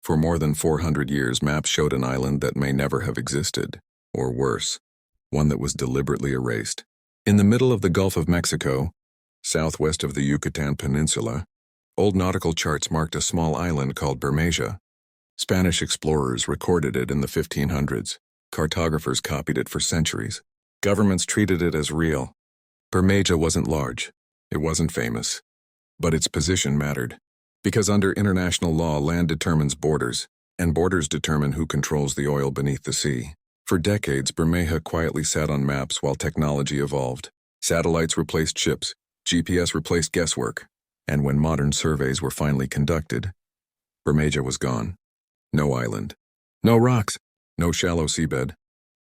For more than 400 years, maps showed an island that may never have existed, or worse, one that was deliberately erased. In the middle of the Gulf of Mexico, southwest of the Yucatan Peninsula, old nautical charts marked a small island called Bermeja. Spanish explorers recorded it in the 1500s. Cartographers copied it for centuries. Governments treated it as real. Bermeja wasn't large. It wasn't famous. But its position mattered. Because under international law, land determines borders, and borders determine who controls the oil beneath the sea. For decades, Bermeja quietly sat on maps while technology evolved. Satellites replaced ships, GPS replaced guesswork, and when modern surveys were finally conducted, Bermeja was gone. No island. No rocks. No shallow seabed.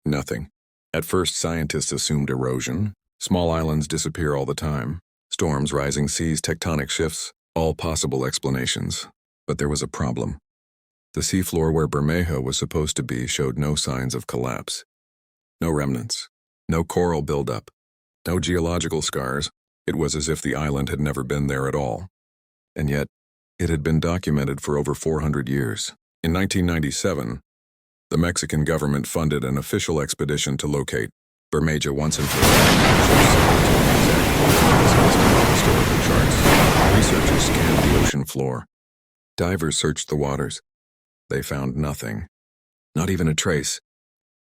Nothing. At first, scientists assumed erosion. Small islands disappear all the time. Storms, rising seas, tectonic shifts, all possible explanations. But there was a problem. The seafloor where Bermeja was supposed to be showed no signs of collapse. No remnants. No coral buildup. No geological scars. It was as if the island had never been there at all. And yet, it had been documented for over 400 years. In 1997, the Mexican government funded an official expedition to locate Bermeja once and for all. Researchers scanned the ocean floor. Divers searched the waters. They found nothing. Not even a trace.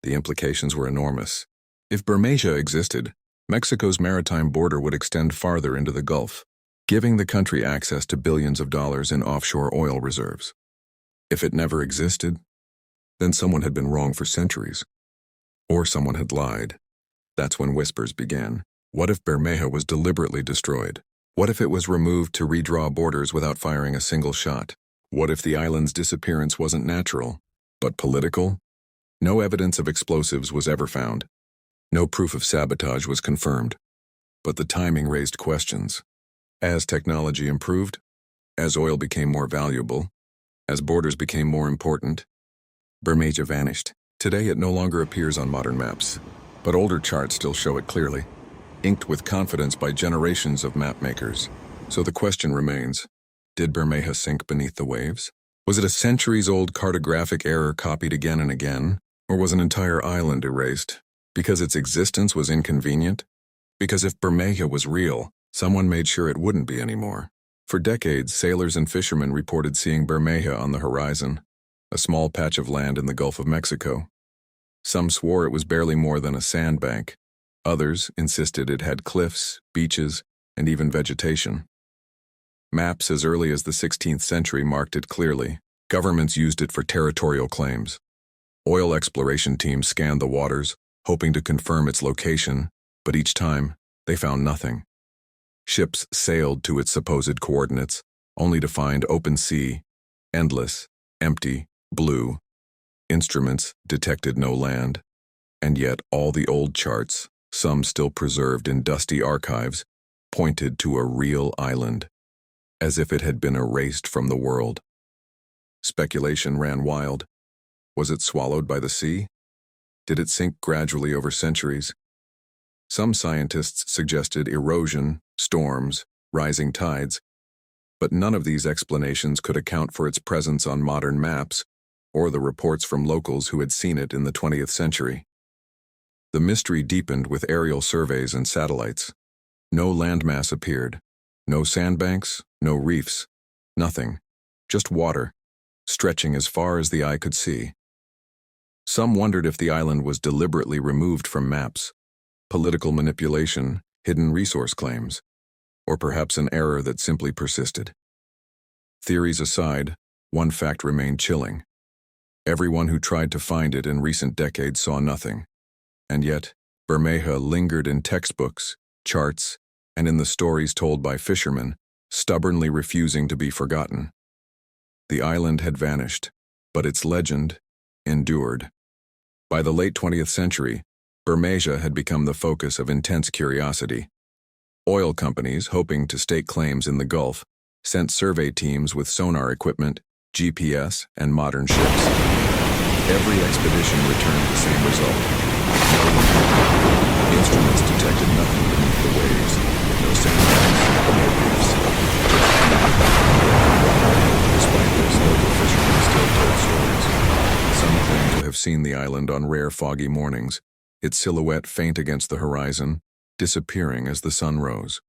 The implications were enormous. If Bermeja existed, Mexico's maritime border would extend farther into the Gulf, giving the country access to billions of dollars in offshore oil reserves. If it never existed, then someone had been wrong for centuries. Or someone had lied. That's when whispers began. What if Bermeja was deliberately destroyed? What if it was removed to redraw borders without firing a single shot? What if the island's disappearance wasn't natural, but political? No evidence of explosives was ever found. No proof of sabotage was confirmed. But the timing raised questions. As technology improved, as oil became more valuable, as borders became more important, Bermeja vanished. Today it no longer appears on modern maps, but older charts still show it clearly, inked with confidence by generations of map makers. So the question remains, did Bermeja sink beneath the waves? Was it a centuries-old cartographic error copied again and again? Or was an entire island erased? Because its existence was inconvenient? Because if Bermeja was real, someone made sure it wouldn't be anymore. For decades, sailors and fishermen reported seeing Bermeja on the horizon, a small patch of land in the Gulf of Mexico. Some swore it was barely more than a sandbank. Others insisted it had cliffs, beaches, and even vegetation. Maps as early as the 16th century marked it clearly. Governments used it for territorial claims. Oil exploration teams scanned the waters, hoping to confirm its location, but each time, they found nothing. Ships sailed to its supposed coordinates, only to find open sea, endless, empty, blue. Instruments detected no land, and yet all the old charts, some still preserved in dusty archives, pointed to a real island, as if it had been erased from the world. Speculation ran wild. Was it swallowed by the sea? Did it sink gradually over centuries? Some scientists suggested erosion, storms, rising tides, but none of these explanations could account for its presence on modern maps or the reports from locals who had seen it in the 20th century. The mystery deepened with aerial surveys and satellites. No landmass appeared. No sandbanks, no reefs, nothing. Just water, stretching as far as the eye could see. Some wondered if the island was deliberately removed from maps, political manipulation, hidden resource claims, or perhaps an error that simply persisted. Theories aside, one fact remained chilling. Everyone who tried to find it in recent decades saw nothing. And yet, Bermeja lingered in textbooks, charts, and in the stories told by fishermen, stubbornly refusing to be forgotten. The island had vanished, but its legend endured. By the late 20th century, Bermeja had become the focus of intense curiosity. Oil companies, hoping to stake claims in the Gulf, sent survey teams with sonar equipment, GPS, and modern ships. Every expedition returned the same result. No instruments detected nothing beneath the waves. No sandbanks, no reefs. Despite this, local fishermen still seen the island on rare foggy mornings, its silhouette faint against the horizon, disappearing as the sun rose.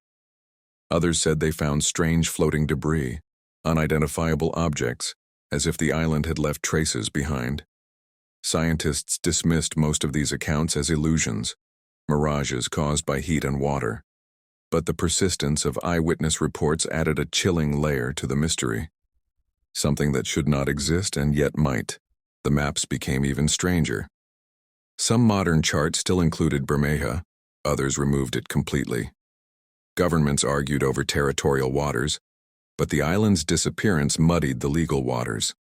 Others said they found strange floating debris, unidentifiable objects, as if the island had left traces behind. Scientists dismissed most of these accounts as illusions, mirages caused by heat and water. But the persistence of eyewitness reports added a chilling layer to the mystery. Something that should not exist and yet might. The maps became even stranger. Some modern charts still included Bermeja, others removed it completely. Governments argued over territorial waters, but the island's disappearance muddied the legal waters.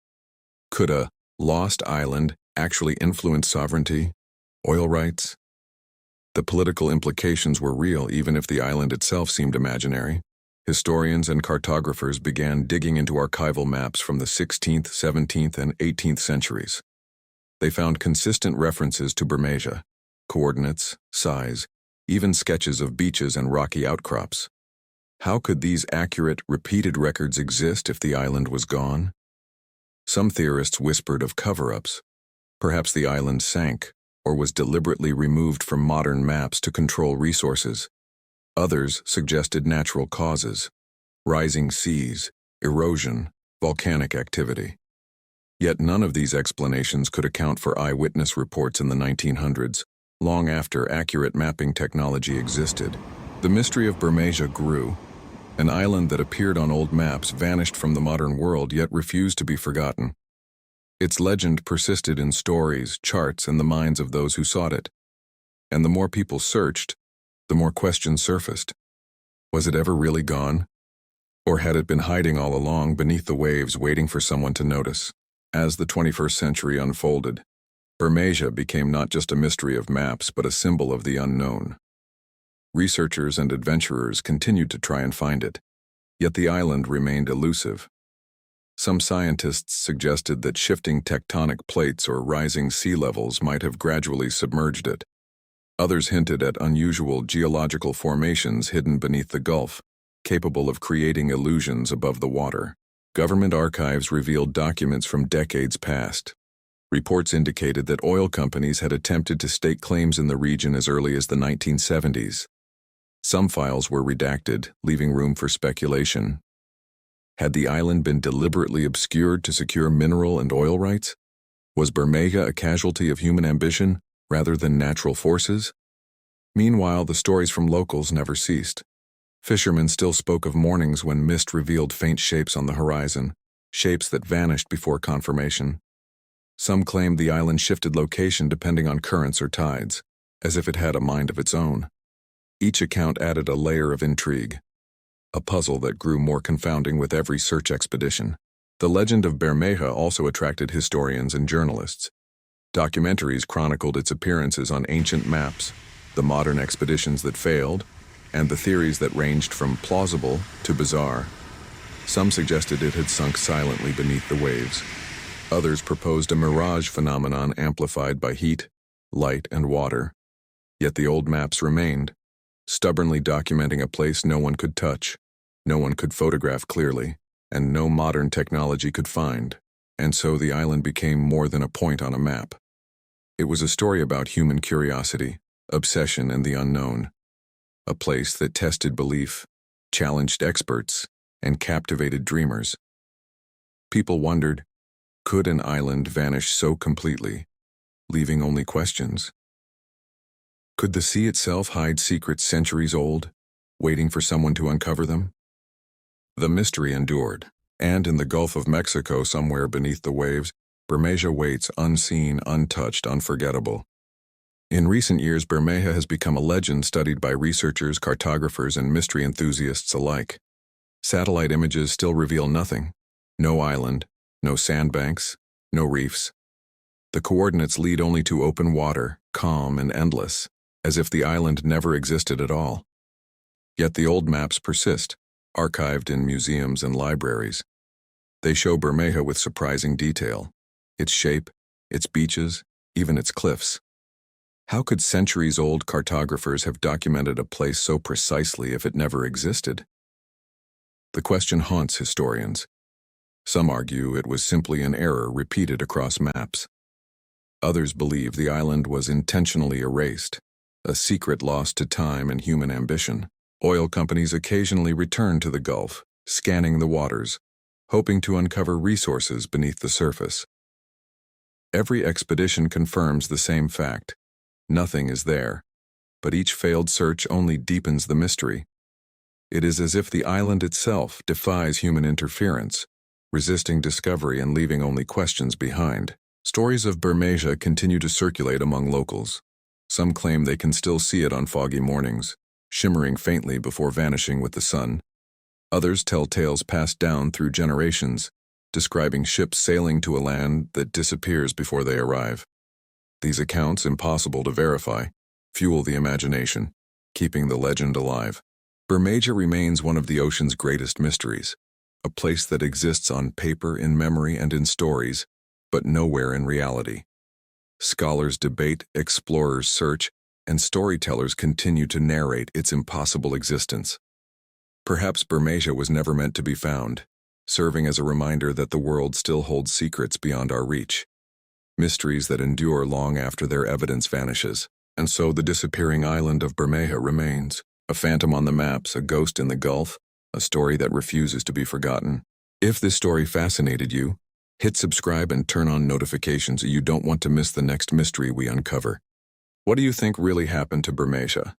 Could a lost island actually influence sovereignty, oil rights? The political implications were real even if the island itself seemed imaginary. Historians and cartographers began digging into archival maps from the 16th, 17th, and 18th centuries. They found consistent references to Bermeja, coordinates, size, even sketches of beaches and rocky outcrops. How could these accurate, repeated records exist if the island was gone? Some theorists whispered of cover-ups. Perhaps the island sank, or was deliberately removed from modern maps to control resources. Others suggested natural causes, rising seas, erosion, volcanic activity. Yet none of these explanations could account for eyewitness reports in the 1900s, long after accurate mapping technology existed. The mystery of Bermeja grew. An island that appeared on old maps vanished from the modern world yet refused to be forgotten. Its legend persisted in stories, charts, and the minds of those who sought it. And the more people searched, the more questions surfaced. Was it ever really gone? Or had it been hiding all along beneath the waves waiting for someone to notice? As the 21st century unfolded, Bermeja became not just a mystery of maps but a symbol of the unknown. Researchers and adventurers continued to try and find it, yet the island remained elusive. Some scientists suggested that shifting tectonic plates or rising sea levels might have gradually submerged it. Others hinted at unusual geological formations hidden beneath the Gulf, capable of creating illusions above the water. Government archives revealed documents from decades past. Reports indicated that oil companies had attempted to stake claims in the region as early as the 1970s. Some files were redacted, leaving room for speculation. Had the island been deliberately obscured to secure mineral and oil rights? Was Bermeja a casualty of human ambition rather than natural forces? Meanwhile, the stories from locals never ceased. Fishermen still spoke of mornings when mist revealed faint shapes on the horizon, shapes that vanished before confirmation. Some claimed the island shifted location depending on currents or tides, as if it had a mind of its own. Each account added a layer of intrigue, a puzzle that grew more confounding with every search expedition. The legend of Bermeja also attracted historians and journalists. Documentaries chronicled its appearances on ancient maps, the modern expeditions that failed, and the theories that ranged from plausible to bizarre. Some suggested it had sunk silently beneath the waves. Others proposed a mirage phenomenon amplified by heat, light, and water. Yet the old maps remained, stubbornly documenting a place no one could touch, no one could photograph clearly, and no modern technology could find. And so the island became more than a point on a map. It was a story about human curiosity, obsession, and the unknown. A place that tested belief, challenged experts, and captivated dreamers. People wondered, could an island vanish so completely, leaving only questions? Could the sea itself hide secrets centuries old, waiting for someone to uncover them? The mystery endured, and in the Gulf of Mexico, somewhere beneath the waves, Bermeja waits unseen, untouched, unforgettable. In recent years, Bermeja has become a legend studied by researchers, cartographers, and mystery enthusiasts alike. Satellite images still reveal nothing. No island, no sandbanks, no reefs. The coordinates lead only to open water, calm and endless, as if the island never existed at all. Yet the old maps persist, archived in museums and libraries. They show Bermeja with surprising detail, its shape, its beaches, even its cliffs. How could centuries-old cartographers have documented a place so precisely if it never existed? The question haunts historians. Some argue it was simply an error repeated across maps. Others believe the island was intentionally erased, a secret lost to time and human ambition. Oil companies occasionally return to the Gulf, scanning the waters, hoping to uncover resources beneath the surface. Every expedition confirms the same fact: nothing is there, but each failed search only deepens the mystery. It is as if the island itself defies human interference, resisting discovery and leaving only questions behind. Stories of Bermeja continue to circulate among locals. Some claim they can still see it on foggy mornings, shimmering faintly before vanishing with the sun. Others tell tales passed down through generations, describing ships sailing to a land that disappears before they arrive. These accounts, impossible to verify, fuel the imagination, keeping the legend alive. Bermeja remains one of the ocean's greatest mysteries, a place that exists on paper, in memory, and in stories, but nowhere in reality. Scholars debate, explorers search, and storytellers continue to narrate its impossible existence. Perhaps Bermeja was never meant to be found, serving as a reminder that the world still holds secrets beyond our reach, mysteries that endure long after their evidence vanishes. And so the disappearing island of Bermeja remains, a phantom on the maps, a ghost in the Gulf, a story that refuses to be forgotten. If this story fascinated you, hit subscribe and turn on notifications so you don't want to miss the next mystery we uncover. What do you think really happened to Bermeja?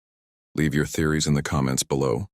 Leave your theories in the comments below.